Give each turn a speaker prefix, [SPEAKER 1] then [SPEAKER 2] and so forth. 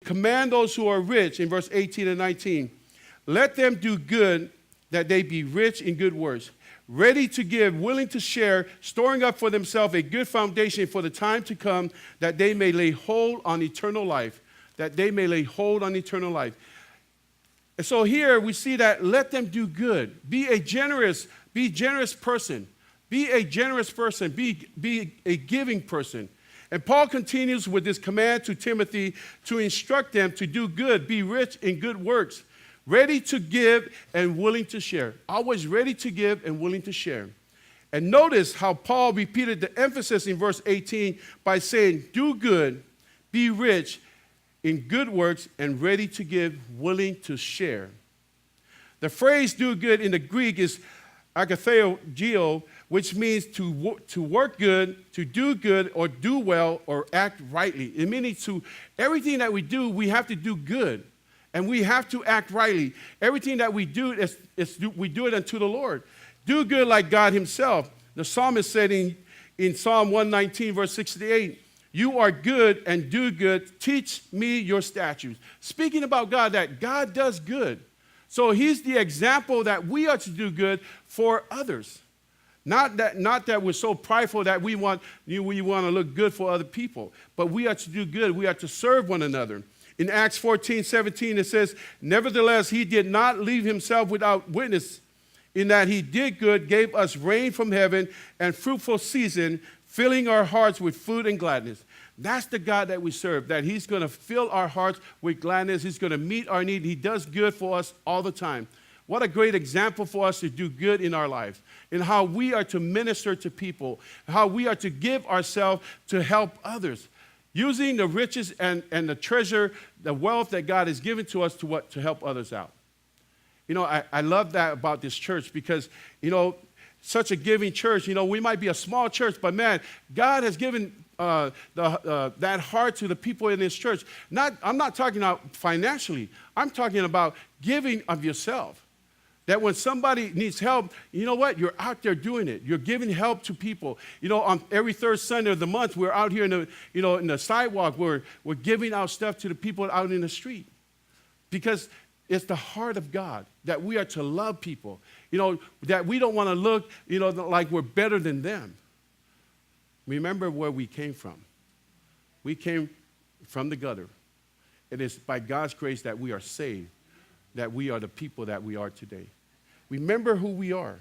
[SPEAKER 1] command those who are rich, in verse 18 and 19, let them do good, that they be rich in good works, ready to give, willing to share, storing up for themselves a good foundation for the time to come, that they may lay hold on eternal life. That they may lay hold on eternal life. And so here we see that let them do good. Be a generous person. Be a generous person. Be a giving person. And Paul continues with this command to Timothy to instruct them to do good, be rich in good works, ready to give and willing to share. Always ready to give and willing to share. And notice how Paul repeated the emphasis in verse 18 by saying, do good, be rich in good works, and ready to give, willing to share. The phrase do good in the Greek is agatheo, which means to work good, to do good, or do well, or act rightly. It means to everything that we do, we have to do good, and we have to act rightly. Everything that we do, we do it unto the Lord. Do good like God himself. The psalmist said in Psalm 119, verse 68, you are good and do good. Teach me your statutes. Speaking about God, that God does good. So he's the example that we are to do good for others. Not that we're so prideful that we want to look good for other people, but we are to do good. We are to serve one another. In Acts 14:17, it says, nevertheless, he did not leave himself without witness, in that he did good, gave us rain from heaven and fruitful season, filling our hearts with food and gladness. That's the God that we serve, that he's going to fill our hearts with gladness. He's going to meet our need. He does good for us all the time. What a great example for us to do good in our lives, and how we are to minister to people, how we are to give ourselves to help others, using the riches and the treasure, the wealth that God has given to us to help others out. You know, I love that about this church because, you know, such a giving church, you know, we might be a small church, but man, God has given that heart to the people in this church. I'm not talking about financially. I'm talking about giving of yourself. That when somebody needs help, you know what? You're out there doing it. You're giving help to people. You know, on every third Sunday of the month, we're out here in the sidewalk. We're giving out stuff to the people out in the street. Because it's the heart of God that we are to love people. You know, that we don't want to look, you know, like we're better than them. Remember where we came from. We came from the gutter. It is by God's grace that we are saved, that we are the people that we are today. Remember who we are.